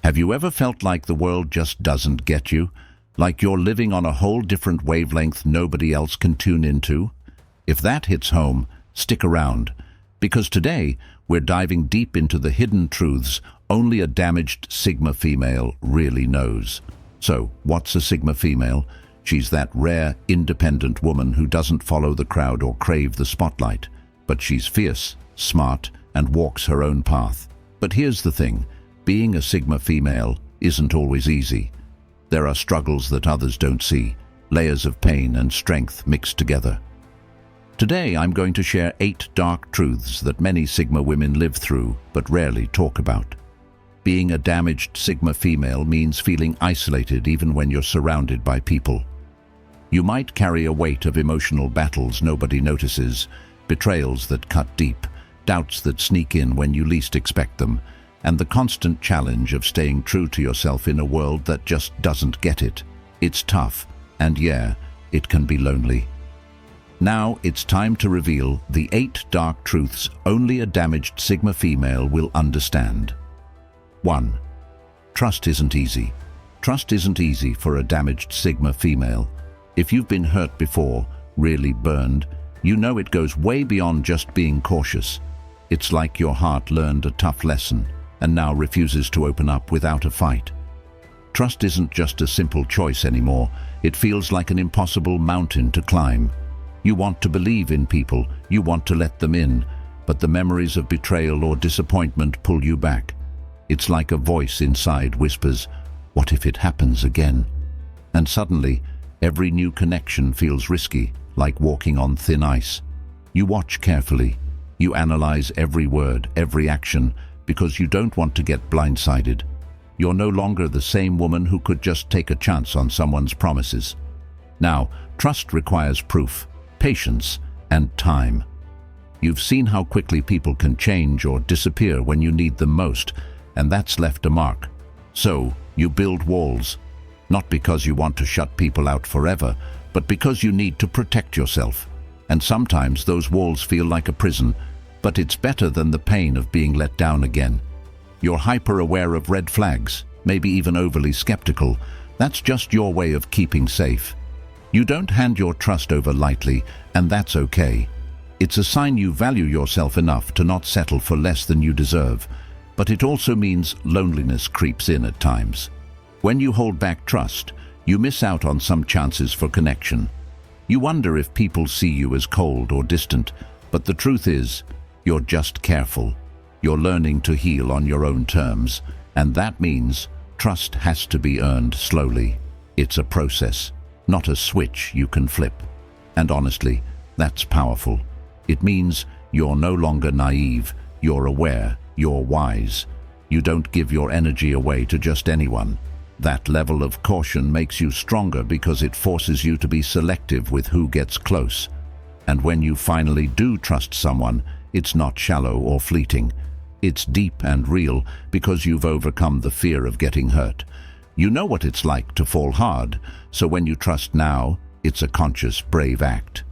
Have you ever felt like the world just doesn't get you? Like you're living on a whole different wavelength nobody else can tune into? If that hits home, stick around, because today we're diving deep into the hidden truths only a damaged Sigma female really knows. So, what's a Sigma female? She's that rare, independent woman who doesn't follow the crowd or crave the spotlight, but she's fierce, smart, and walks her own path. But here's the thing. Being a Sigma female isn't always easy. There are struggles that others don't see, layers of pain and strength mixed together. Today I'm going to share 8 dark truths that many Sigma women live through but rarely talk about. Being a damaged Sigma female means feeling isolated even when you're surrounded by people. You might carry a weight of emotional battles nobody notices, betrayals that cut deep, doubts that sneak in when you least expect them, and the constant challenge of staying true to yourself in a world that just doesn't get it. It's tough, and yeah, it can be lonely. Now it's time to reveal the 8 dark truths only a damaged Sigma female will understand. 1. Trust isn't easy. Trust isn't easy for a damaged Sigma female. If you've been hurt before, really burned, you know it goes way beyond just being cautious. It's like your heart learned a tough lesson and now refuses to open up without a fight. Trust isn't just a simple choice anymore. It feels like an impossible mountain to climb. You want to believe in people, you want to let them in, but the memories of betrayal or disappointment pull you back. It's like a voice inside whispers, "What if it happens again?" And suddenly, every new connection feels risky, like walking on thin ice. You watch carefully. You analyze every word, every action, because you don't want to get blindsided. You're no longer the same woman who could just take a chance on someone's promises. Now, trust requires proof, patience, and time. You've seen how quickly people can change or disappear when you need them most, and that's left a mark. So, you build walls, not because you want to shut people out forever, but because you need to protect yourself. And sometimes those walls feel like a prison, but it's better than the pain of being let down again. You're hyper-aware of red flags, maybe even overly skeptical. That's just your way of keeping safe. You don't hand your trust over lightly, and that's okay. It's a sign you value yourself enough to not settle for less than you deserve. But it also means loneliness creeps in at times. When you hold back trust, you miss out on some chances for connection. You wonder if people see you as cold or distant, but the truth is, you're just careful. You're learning to heal on your own terms, and that means trust has to be earned slowly. It's a process, not a switch you can flip. And honestly, that's powerful. It means you're no longer naive, you're aware, you're wise. You don't give your energy away to just anyone. That level of caution makes you stronger because it forces you to be selective with who gets close. And when you finally do trust someone, it's not shallow or fleeting. It's deep and real because you've overcome the fear of getting hurt. You know what it's like to fall hard, so when you trust now, it's a conscious, brave act.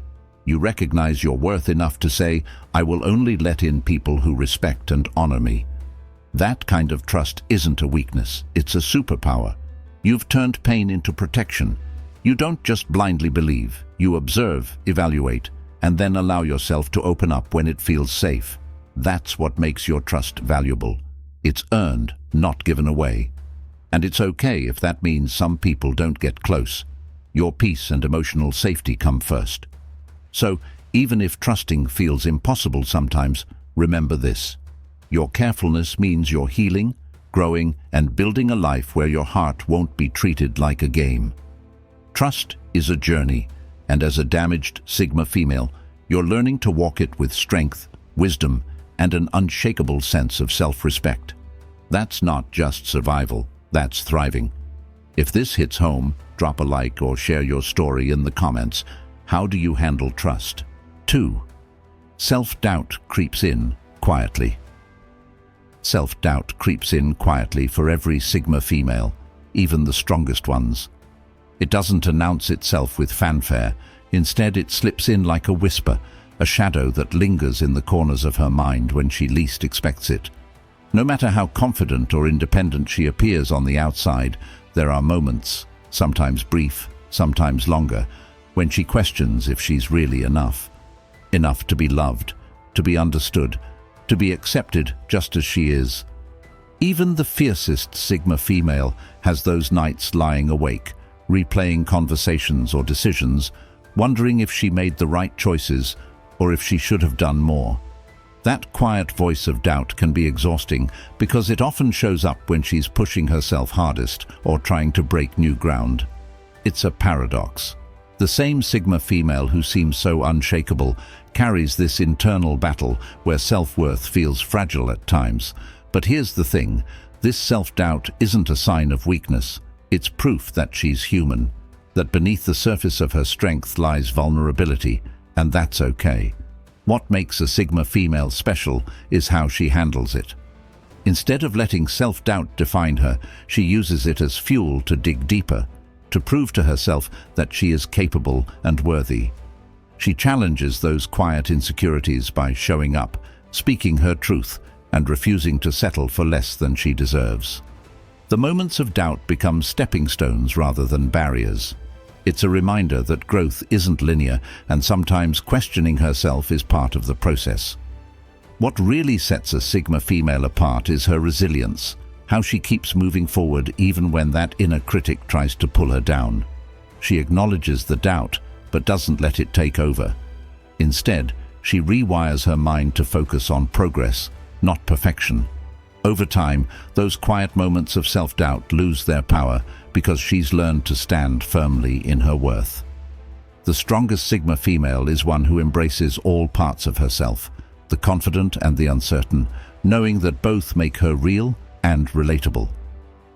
You recognize your worth enough to say, "I will only let in people who respect and honor me." That kind of trust isn't a weakness, it's a superpower. You've turned pain into protection. You don't just blindly believe, you observe, evaluate, and then allow yourself to open up when it feels safe. That's what makes your trust valuable. It's earned, not given away. And it's okay if that means some people don't get close. Your peace and emotional safety come first. So, even if trusting feels impossible sometimes, remember this. Your carefulness means you're healing, growing, and building a life where your heart won't be treated like a game. Trust is a journey, and as a damaged Sigma female, you're learning to walk it with strength, wisdom, and an unshakable sense of self-respect. That's not just survival, that's thriving. If this hits home, drop a like or share your story in the comments. How do you handle trust? 2. Self-doubt creeps in quietly. Self-doubt creeps in quietly for every Sigma female, even the strongest ones. It doesn't announce itself with fanfare. Instead, it slips in like a whisper, a shadow that lingers in the corners of her mind when she least expects it. No matter how confident or independent she appears on the outside, there are moments, sometimes brief, sometimes longer, when she questions if she's really enough. Enough to be loved, to be understood, to be accepted just as she is. Even the fiercest Sigma female has those nights lying awake, replaying conversations or decisions, wondering if she made the right choices or if she should have done more. That quiet voice of doubt can be exhausting because it often shows up when she's pushing herself hardest or trying to break new ground. It's a paradox. The same Sigma female who seems so unshakable carries this internal battle where self-worth feels fragile at times. But here's the thing, this self-doubt isn't a sign of weakness. It's proof that she's human, that beneath the surface of her strength lies vulnerability, and that's okay. What makes a Sigma female special is how she handles it. Instead of letting self-doubt define her, she uses it as fuel to dig deeper, to prove to herself that she is capable and worthy. She challenges those quiet insecurities by showing up, speaking her truth, and refusing to settle for less than she deserves. The moments of doubt become stepping stones rather than barriers. It's a reminder that growth isn't linear, and sometimes questioning herself is part of the process. What really sets a Sigma female apart is her resilience, how she keeps moving forward even when that inner critic tries to pull her down. She acknowledges the doubt, but doesn't let it take over. Instead, she rewires her mind to focus on progress, not perfection. Over time, those quiet moments of self-doubt lose their power because she's learned to stand firmly in her worth. The strongest Sigma female is one who embraces all parts of herself, the confident and the uncertain, knowing that both make her real and relatable.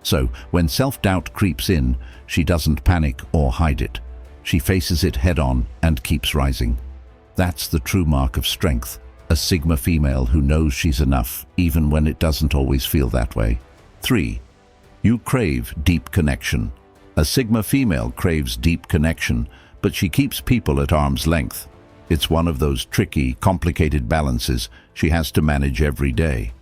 So, when self-doubt creeps in, she doesn't panic or hide it. She faces it head-on and keeps rising. That's the true mark of strength. A Sigma female who knows she's enough, even when it doesn't always feel that way. 3. You crave deep connection. A Sigma female craves deep connection, but she keeps people at arm's length. It's one of those tricky, complicated balances she has to manage every day.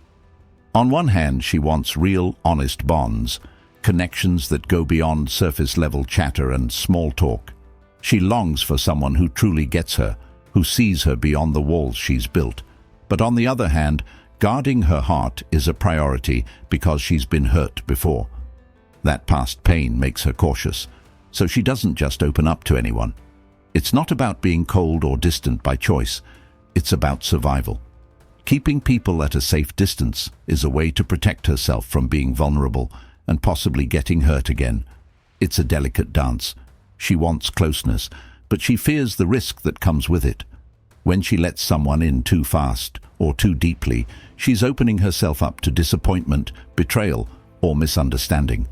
On one hand, she wants real, honest bonds, connections that go beyond surface-level chatter and small talk. She longs for someone who truly gets her, who sees her beyond the walls she's built. But on the other hand, guarding her heart is a priority because she's been hurt before. That past pain makes her cautious, so she doesn't just open up to anyone. It's not about being cold or distant by choice, it's about survival. Keeping people at a safe distance is a way to protect herself from being vulnerable and possibly getting hurt again. It's a delicate dance. She wants closeness, but she fears the risk that comes with it. When she lets someone in too fast or too deeply, she's opening herself up to disappointment, betrayal, or misunderstanding.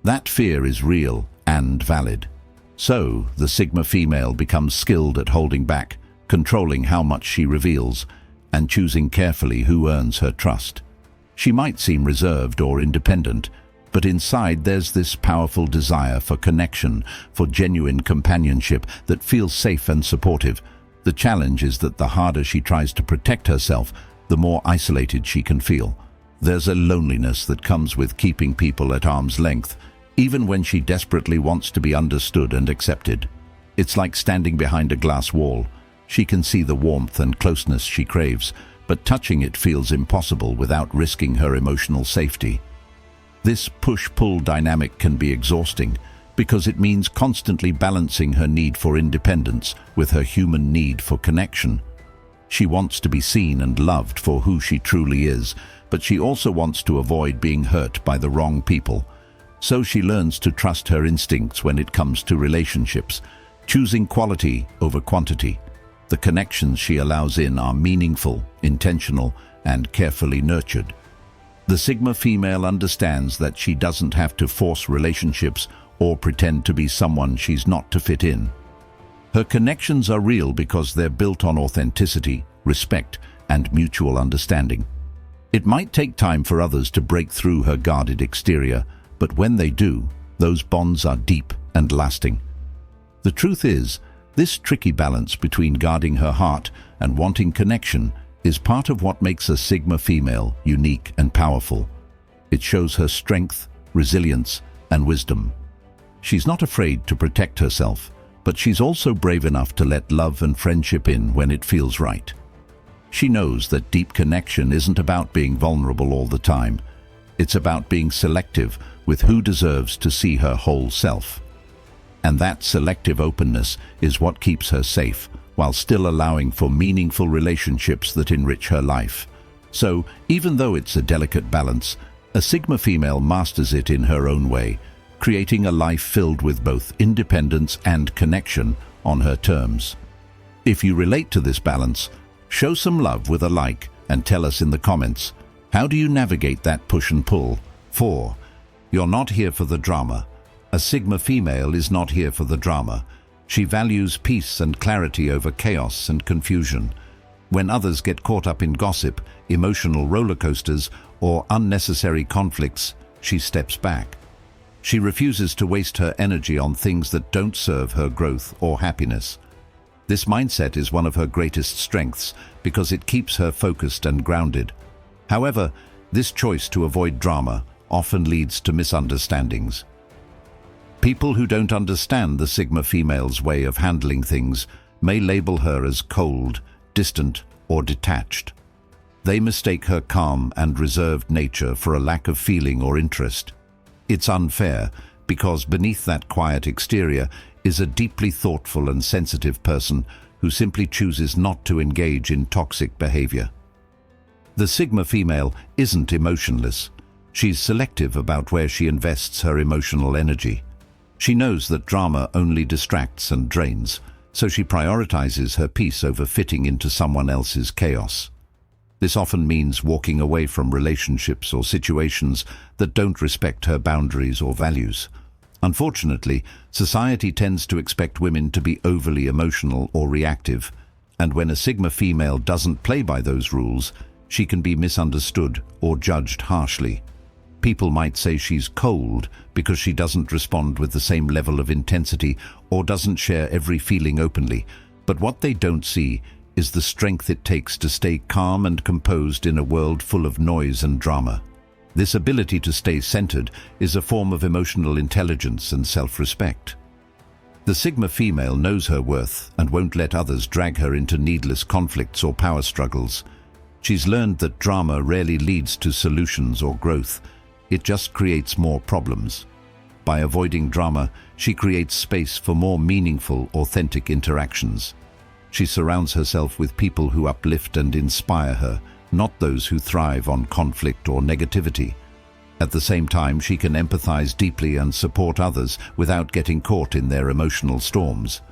That fear is real and valid. So, the Sigma female becomes skilled at holding back, controlling how much she reveals, and choosing carefully who earns her trust. She might seem reserved or independent, but inside there's this powerful desire for connection, for genuine companionship that feels safe and supportive. The challenge is that the harder she tries to protect herself, the more isolated she can feel. There's a loneliness that comes with keeping people at arm's length, even when she desperately wants to be understood and accepted. It's like standing behind a glass wall. She can see the warmth and closeness she craves, but touching it feels impossible without risking her emotional safety. This push-pull dynamic can be exhausting because it means constantly balancing her need for independence with her human need for connection. She wants to be seen and loved for who she truly is, but she also wants to avoid being hurt by the wrong people. So she learns to trust her instincts when it comes to relationships, choosing quality over quantity. The connections she allows in are meaningful, intentional, and carefully nurtured. The Sigma female understands that she doesn't have to force relationships or pretend to be someone she's not to fit in. Her connections are real because they're built on authenticity, respect, and mutual understanding. It might take time for others to break through her guarded exterior, but when they do, those bonds are deep and lasting. The truth is, this tricky balance between guarding her heart and wanting connection is part of what makes a Sigma female unique and powerful. It shows her strength, resilience, and wisdom. She's not afraid to protect herself, but she's also brave enough to let love and friendship in when it feels right. She knows that deep connection isn't about being vulnerable all the time. It's about being selective with who deserves to see her whole self. And that selective openness is what keeps her safe, while still allowing for meaningful relationships that enrich her life. So, even though it's a delicate balance, a Sigma female masters it in her own way, creating a life filled with both independence and connection on her terms. If you relate to this balance, show some love with a like and tell us in the comments, how do you navigate that push and pull? 4. You're not here for the drama. A Sigma female is not here for the drama. She values peace and clarity over chaos and confusion. When others get caught up in gossip, emotional roller coasters, or unnecessary conflicts, she steps back. She refuses to waste her energy on things that don't serve her growth or happiness. This mindset is one of her greatest strengths because it keeps her focused and grounded. However, this choice to avoid drama often leads to misunderstandings. People who don't understand the Sigma female's way of handling things may label her as cold, distant, or detached. They mistake her calm and reserved nature for a lack of feeling or interest. It's unfair because beneath that quiet exterior is a deeply thoughtful and sensitive person who simply chooses not to engage in toxic behavior. The Sigma female isn't emotionless. She's selective about where she invests her emotional energy. She knows that drama only distracts and drains, so she prioritizes her peace over fitting into someone else's chaos. This often means walking away from relationships or situations that don't respect her boundaries or values. Unfortunately, society tends to expect women to be overly emotional or reactive, and when a Sigma female doesn't play by those rules, she can be misunderstood or judged harshly. People might say she's cold because she doesn't respond with the same level of intensity or doesn't share every feeling openly, but what they don't see is the strength it takes to stay calm and composed in a world full of noise and drama. This ability to stay centered is a form of emotional intelligence and self-respect. The Sigma female knows her worth and won't let others drag her into needless conflicts or power struggles. She's learned that drama rarely leads to solutions or growth. It just creates more problems. By avoiding drama, she creates space for more meaningful, authentic interactions. She surrounds herself with people who uplift and inspire her, not those who thrive on conflict or negativity. At the same time, she can empathize deeply and support others without getting caught in their emotional storms.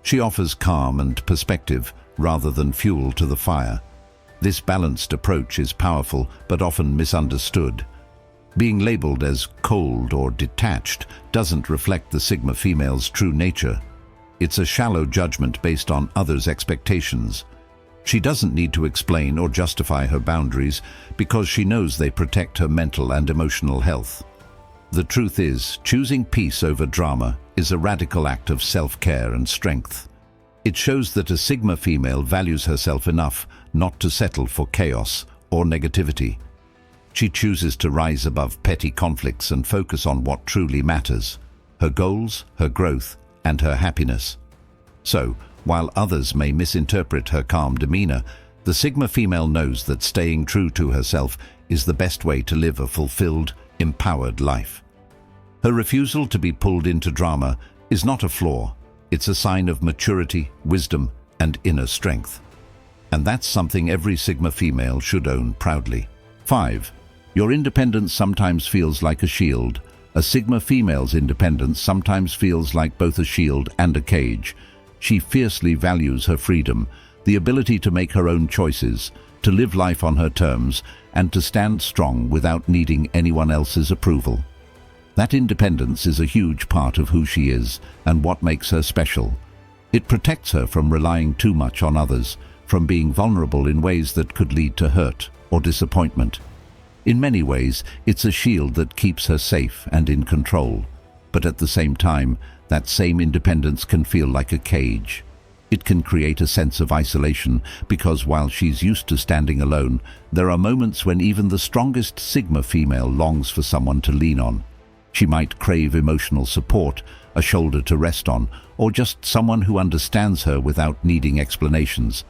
She offers calm and perspective rather than fuel to the fire. This balanced approach is powerful but often misunderstood. Being labeled as cold or detached doesn't reflect the Sigma female's true nature. It's a shallow judgment based on others' expectations. She doesn't need to explain or justify her boundaries because she knows they protect her mental and emotional health. The truth is, choosing peace over drama is a radical act of self-care and strength. It shows that a Sigma female values herself enough not to settle for chaos or negativity. She chooses to rise above petty conflicts and focus on what truly matters: her goals, her growth, and her happiness. So, while others may misinterpret her calm demeanor, the Sigma female knows that staying true to herself is the best way to live a fulfilled, empowered life. Her refusal to be pulled into drama is not a flaw. It's a sign of maturity, wisdom, and inner strength. And that's something every Sigma female should own proudly. 5. Your independence sometimes feels like a shield. A Sigma female's independence sometimes feels like both a shield and a cage. She fiercely values her freedom, the ability to make her own choices, to live life on her terms, and to stand strong without needing anyone else's approval. That independence is a huge part of who she is and what makes her special. It protects her from relying too much on others, from being vulnerable in ways that could lead to hurt or disappointment. In many ways, it's a shield that keeps her safe and in control. But at the same time, that same independence can feel like a cage. It can create a sense of isolation because while she's used to standing alone, there are moments when even the strongest Sigma female longs for someone to lean on. She might crave emotional support, a shoulder to rest on, or just someone who understands her without needing explanations.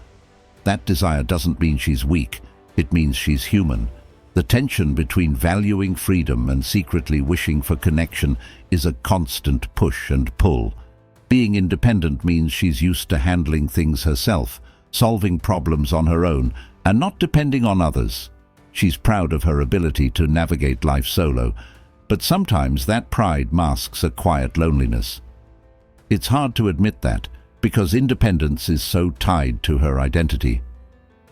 That desire doesn't mean she's weak, it means she's human. The tension between valuing freedom and secretly wishing for connection is a constant push and pull. Being independent means she's used to handling things herself, solving problems on her own, and not depending on others. She's proud of her ability to navigate life solo, but sometimes that pride masks a quiet loneliness. It's hard to admit that, because independence is so tied to her identity.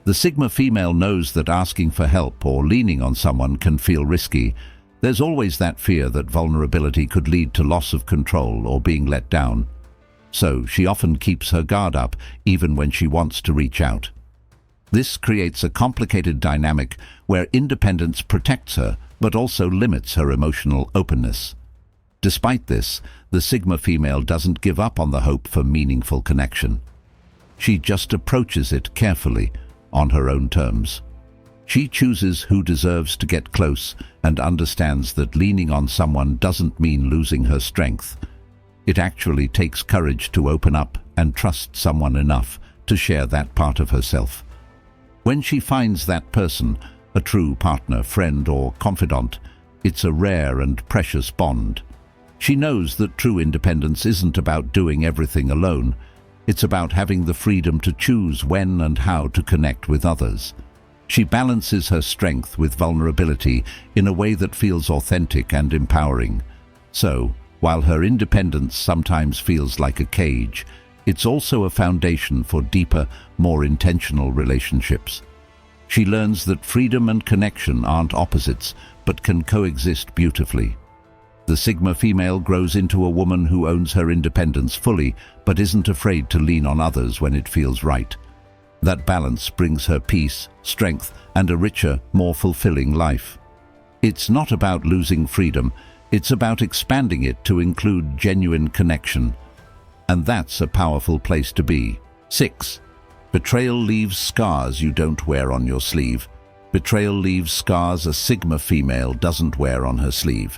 The Sigma female knows that asking for help or leaning on someone can feel risky. There's always that fear that vulnerability could lead to loss of control or being let down. So she often keeps her guard up even when she wants to reach out. This creates a complicated dynamic where independence protects her but also limits her emotional openness. Despite this, the Sigma female doesn't give up on the hope for meaningful connection. She just approaches it carefully, on her own terms. She chooses who deserves to get close and understands that leaning on someone doesn't mean losing her strength. It actually takes courage to open up and trust someone enough to share that part of herself. When she finds that person, a true partner, friend, or confidant, it's a rare and precious bond. She knows that true independence isn't about doing everything alone. It's about having the freedom to choose when and how to connect with others. She balances her strength with vulnerability in a way that feels authentic and empowering. So, while her independence sometimes feels like a cage, it's also a foundation for deeper, more intentional relationships. She learns that freedom and connection aren't opposites, but can coexist beautifully. The Sigma female grows into a woman who owns her independence fully, but isn't afraid to lean on others when it feels right. That balance brings her peace, strength, and a richer, more fulfilling life. It's not about losing freedom, it's about expanding it to include genuine connection. And that's a powerful place to be. 6. Betrayal leaves scars you don't wear on your sleeve. Betrayal leaves scars a Sigma female doesn't wear on her sleeve.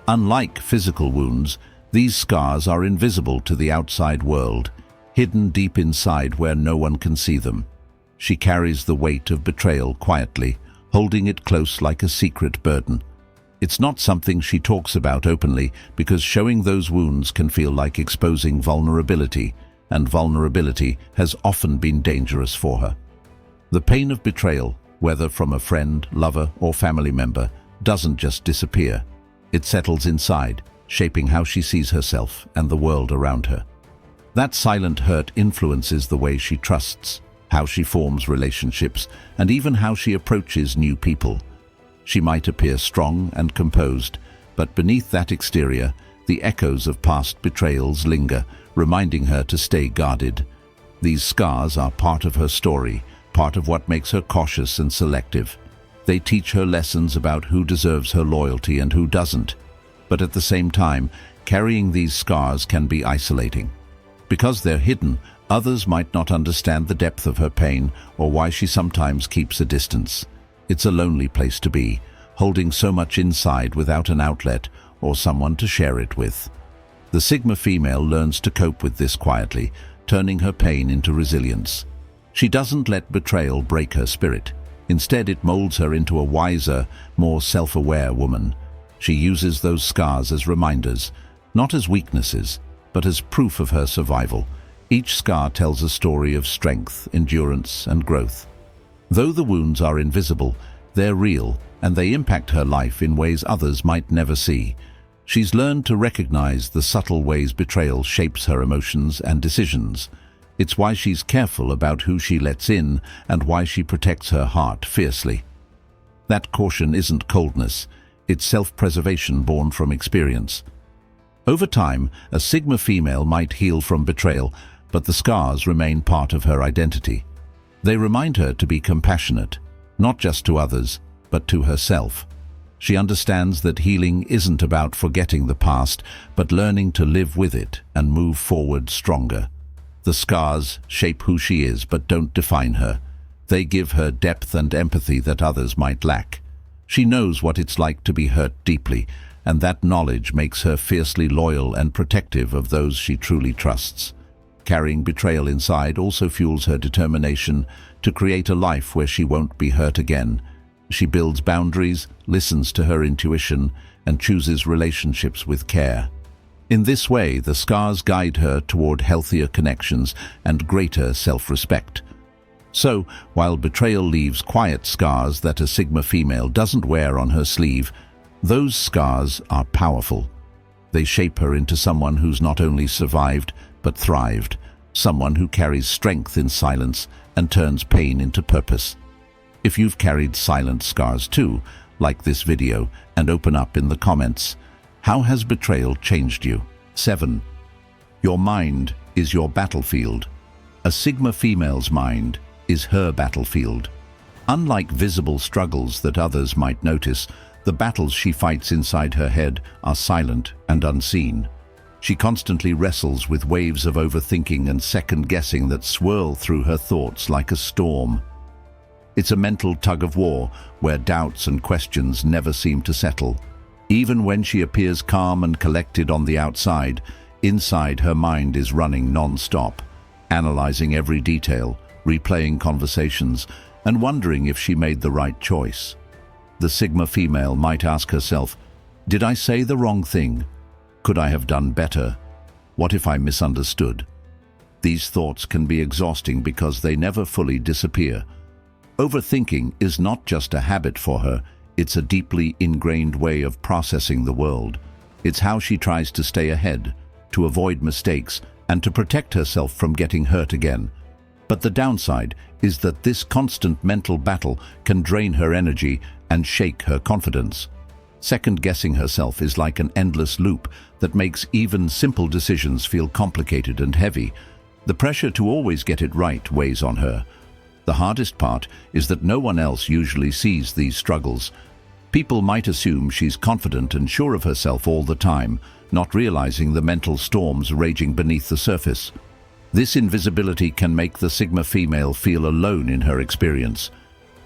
Unlike physical wounds, these scars are invisible to the outside world, hidden deep inside where no one can see them. She carries the weight of betrayal quietly, holding it close like a secret burden. It's not something she talks about openly because showing those wounds can feel like exposing vulnerability, and vulnerability has often been dangerous for her. The pain of betrayal, whether from a friend, lover, or family member, doesn't just disappear. It settles inside, shaping how she sees herself and the world around her. That silent hurt influences the way she trusts, how she forms relationships, and even how she approaches new people. She might appear strong and composed, but beneath that exterior, the echoes of past betrayals linger, reminding her to stay guarded. These scars are part of her story, part of what makes her cautious and selective. They teach her lessons about who deserves her loyalty and who doesn't. But at the same time, carrying these scars can be isolating. Because they're hidden, others might not understand the depth of her pain or why she sometimes keeps a distance. It's a lonely place to be, holding so much inside without an outlet or someone to share it with. The Sigma female learns to cope with this quietly, turning her pain into resilience. She doesn't let betrayal break her spirit. Instead, it molds her into a wiser, more self-aware woman. She uses those scars as reminders, not as weaknesses, but as proof of her survival. Each scar tells a story of strength, endurance, and growth. Though the wounds are invisible, they're real, and they impact her life in ways others might never see. She's learned to recognize the subtle ways betrayal shapes her emotions and decisions. It's why she's careful about who she lets in and why she protects her heart fiercely. That caution isn't coldness, it's self-preservation born from experience. Over time, a Sigma female might heal from betrayal, but the scars remain part of her identity. They remind her to be compassionate, not just to others, but to herself. She understands that healing isn't about forgetting the past, but learning to live with it and move forward stronger. The scars shape who she is but don't define her. They give her depth and empathy that others might lack. She knows what it's like to be hurt deeply, and that knowledge makes her fiercely loyal and protective of those she truly trusts. Carrying betrayal inside also fuels her determination to create a life where she won't be hurt again. She builds boundaries, listens to her intuition, and chooses relationships with care. In this way, the scars guide her toward healthier connections and greater self-respect. So, while betrayal leaves quiet scars that a Sigma female doesn't wear on her sleeve, those scars are powerful. They shape her into someone who's not only survived, but thrived, someone who carries strength in silence and turns pain into purpose. If you've carried silent scars too, like this video and open up in the comments. How has betrayal changed you? 7. Your mind is your battlefield. A Sigma female's mind is her battlefield. Unlike visible struggles that others might notice, the battles she fights inside her head are silent and unseen. She constantly wrestles with waves of overthinking and second-guessing that swirl through her thoughts like a storm. It's a mental tug-of-war where doubts and questions never seem to settle. Even when she appears calm and collected on the outside, inside her mind is running non-stop, analyzing every detail, replaying conversations, and wondering if she made the right choice. The Sigma female might ask herself, did I say the wrong thing? Could I have done better? What if I misunderstood? These thoughts can be exhausting because they never fully disappear. Overthinking is not just a habit for her, it's a deeply ingrained way of processing the world. It's how she tries to stay ahead, to avoid mistakes, and to protect herself from getting hurt again. But the downside is that this constant mental battle can drain her energy and shake her confidence. Second-guessing herself is like an endless loop that makes even simple decisions feel complicated and heavy. The pressure to always get it right weighs on her. The hardest part is that no one else usually sees these struggles. People might assume she's confident and sure of herself all the time, not realizing the mental storms raging beneath the surface. This invisibility can make the Sigma female feel alone in her experience.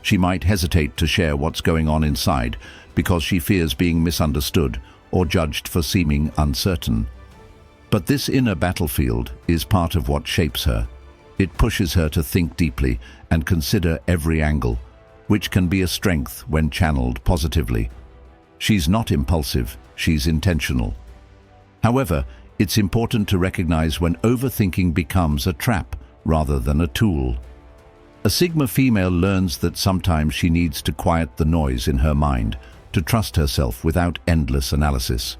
She might hesitate to share what's going on inside because she fears being misunderstood or judged for seeming uncertain. But this inner battlefield is part of what shapes her. It pushes her to think deeply and consider every angle, which can be a strength when channeled positively. She's not impulsive, she's intentional. However, it's important to recognize when overthinking becomes a trap rather than a tool. A Sigma female learns that sometimes she needs to quiet the noise in her mind, to trust herself without endless analysis.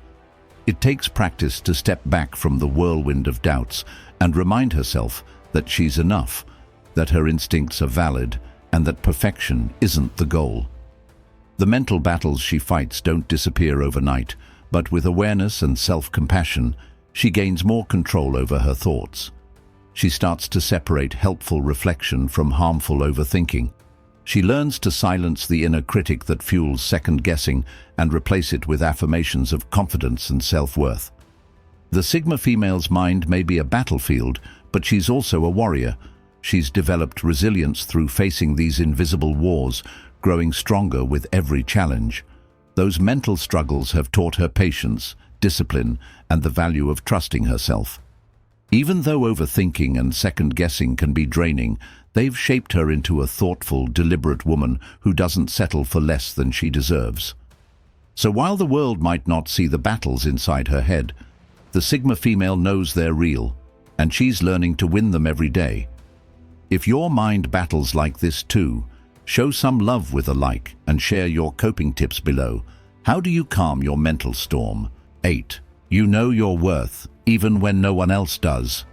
It takes practice to step back from the whirlwind of doubts and remind herself that she's enough, that her instincts are valid, and that perfection isn't the goal. The mental battles she fights don't disappear overnight, but with awareness and self-compassion, she gains more control over her thoughts. She starts to separate helpful reflection from harmful overthinking. She learns to silence the inner critic that fuels second-guessing and replace it with affirmations of confidence and self-worth. The Sigma female's mind may be a battlefield, but she's also a warrior. She's developed resilience through facing these invisible wars, growing stronger with every challenge. Those mental struggles have taught her patience, discipline, and the value of trusting herself. Even though overthinking and second-guessing can be draining, they've shaped her into a thoughtful, deliberate woman who doesn't settle for less than she deserves. So while the world might not see the battles inside her head, the Sigma female knows they're real, and she's learning to win them every day. If your mind battles like this too, show some love with a like and share your coping tips below. How do you calm your mental storm? 8. You know your worth, even when no one else does.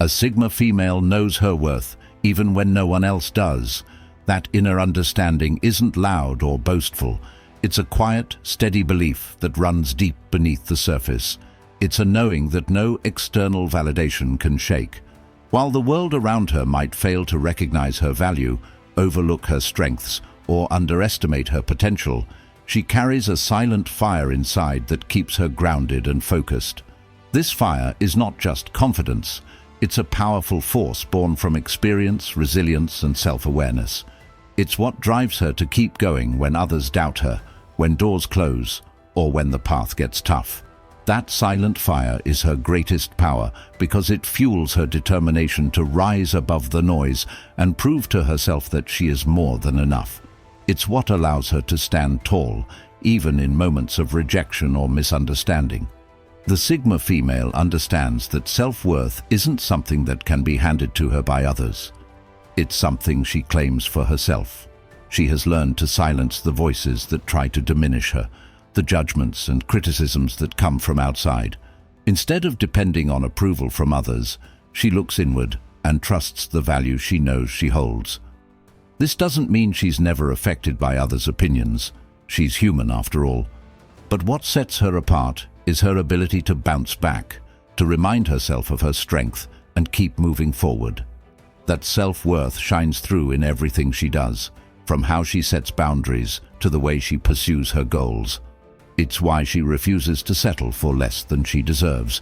A Sigma female knows her worth, even when no one else does. That inner understanding isn't loud or boastful. It's a quiet, steady belief that runs deep beneath the surface. It's a knowing that no external validation can shake. While the world around her might fail to recognize her value, overlook her strengths, or underestimate her potential, she carries a silent fire inside that keeps her grounded and focused. This fire is not just confidence, It's a powerful force born from experience, resilience, and self-awareness. It's what drives her to keep going when others doubt her, when doors close, or when the path gets tough. That silent fire is her greatest power because it fuels her determination to rise above the noise and prove to herself that she is more than enough. It's what allows her to stand tall, even in moments of rejection or misunderstanding. The Sigma female understands that self-worth isn't something that can be handed to her by others. It's something she claims for herself. She has learned to silence the voices that try to diminish her, the judgments and criticisms that come from outside. Instead of depending on approval from others, she looks inward and trusts the value she knows she holds. This doesn't mean she's never affected by others' opinions. She's human after all. But what sets her apart is her ability to bounce back, to remind herself of her strength and keep moving forward. That self-worth shines through in everything she does, from how she sets boundaries to the way she pursues her goals. It's why she refuses to settle for less than she deserves,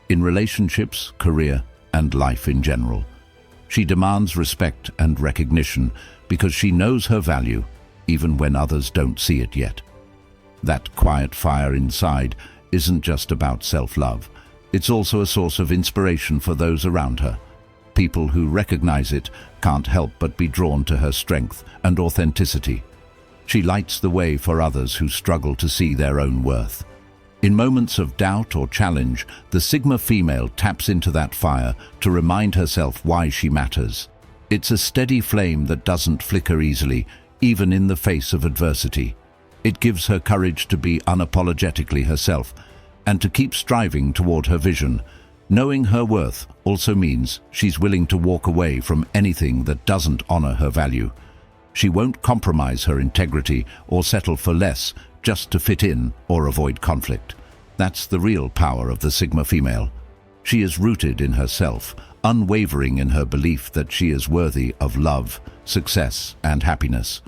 in relationships, career, and life in general. She demands respect and recognition because she knows her value, even when others don't see it yet. That quiet fire inside isn't just about self-love. It's also a source of inspiration for those around her. People who recognize it can't help but be drawn to her strength and authenticity. She lights the way for others who struggle to see their own worth. In moments of doubt or challenge, the Sigma female taps into that fire to remind herself why she matters. It's a steady flame that doesn't flicker easily, even in the face of adversity. It gives her courage to be unapologetically herself and to keep striving toward her vision. Knowing her worth also means she's willing to walk away from anything that doesn't honor her value. She won't compromise her integrity or settle for less just to fit in or avoid conflict. That's the real power of the Sigma female. She is rooted in herself, unwavering in her belief that she is worthy of love, success, and happiness.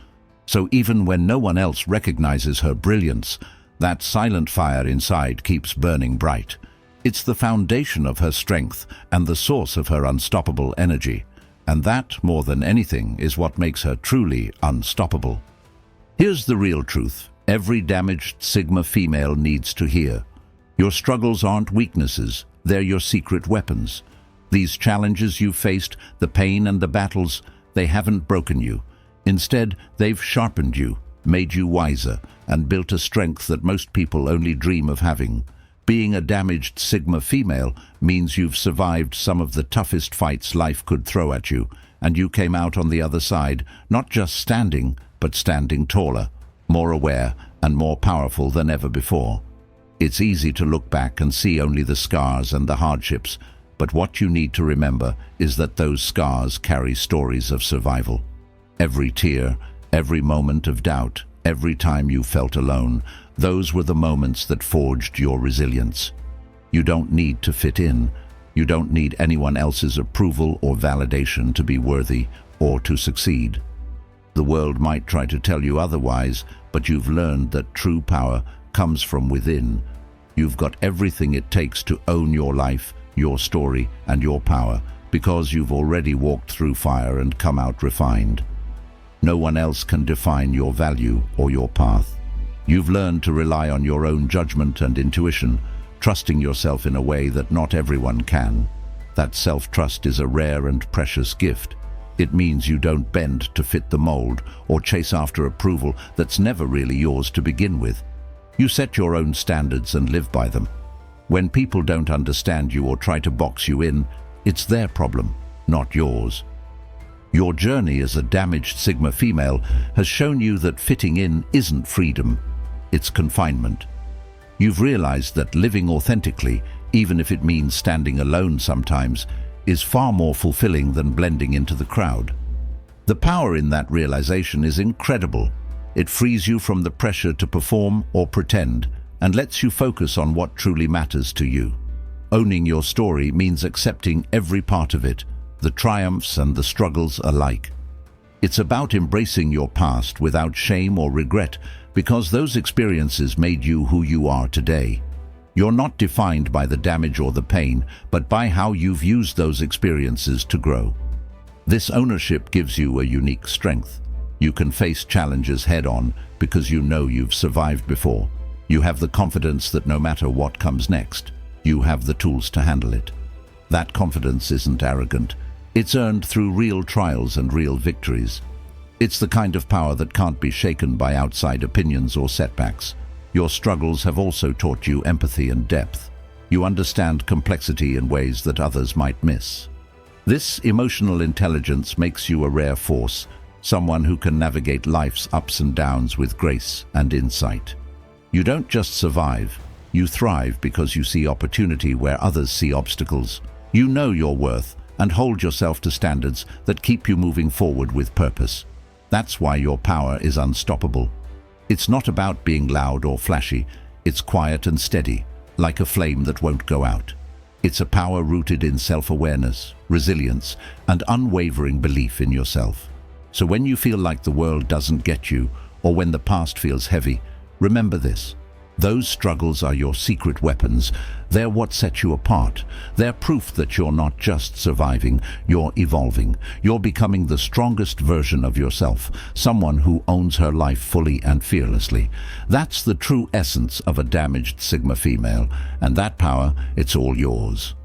So even when no one else recognizes her brilliance, that silent fire inside keeps burning bright. It's the foundation of her strength and the source of her unstoppable energy. And that, more than anything, is what makes her truly unstoppable. Here's the real truth every damaged Sigma female needs to hear. Your struggles aren't weaknesses, they're your secret weapons. These challenges you've faced, the pain and the battles, they haven't broken you. Instead, they've sharpened you, made you wiser, and built a strength that most people only dream of having. Being a damaged Sigma female means you've survived some of the toughest fights life could throw at you, and you came out on the other side, not just standing, but standing taller, more aware, and more powerful than ever before. It's easy to look back and see only the scars and the hardships, but what you need to remember is that those scars carry stories of survival. Every tear, every moment of doubt, every time you felt alone, those were the moments that forged your resilience. You don't need to fit in. You don't need anyone else's approval or validation to be worthy or to succeed. The world might try to tell you otherwise, but you've learned that true power comes from within. You've got everything it takes to own your life, your story, and your power, because you've already walked through fire and come out refined. No one else can define your value or your path. You've learned to rely on your own judgment and intuition, trusting yourself in a way that not everyone can. That self-trust is a rare and precious gift. It means you don't bend to fit the mold or chase after approval that's never really yours to begin with. You set your own standards and live by them. When people don't understand you or try to box you in, it's their problem, not yours. Your journey as a damaged Sigma female has shown you that fitting in isn't freedom, it's confinement. You've realized that living authentically, even if it means standing alone sometimes, is far more fulfilling than blending into the crowd. The power in that realization is incredible. It frees you from the pressure to perform or pretend and lets you focus on what truly matters to you. Owning your story means accepting every part of it, the triumphs and the struggles alike. It's about embracing your past without shame or regret, because those experiences made you who you are today. You're not defined by the damage or the pain, but by how you've used those experiences to grow. This ownership gives you a unique strength. You can face challenges head-on because you know you've survived before. You have the confidence that no matter what comes next, you have the tools to handle it. That confidence isn't arrogant. It's earned through real trials and real victories. It's the kind of power that can't be shaken by outside opinions or setbacks. Your struggles have also taught you empathy and depth. You understand complexity in ways that others might miss. This emotional intelligence makes you a rare force, someone who can navigate life's ups and downs with grace and insight. You don't just survive, you thrive because you see opportunity where others see obstacles. You know your worth and hold yourself to standards that keep you moving forward with purpose. That's why your power is unstoppable. It's not about being loud or flashy, it's quiet and steady, like a flame that won't go out. It's a power rooted in self-awareness, resilience, and unwavering belief in yourself. So when you feel like the world doesn't get you, or when the past feels heavy, remember this. Those struggles are your secret weapons. They're what set you apart. They're proof that you're not just surviving, you're evolving. You're becoming the strongest version of yourself, someone who owns her life fully and fearlessly. That's the true essence of a damaged Sigma female, and that power, it's all yours.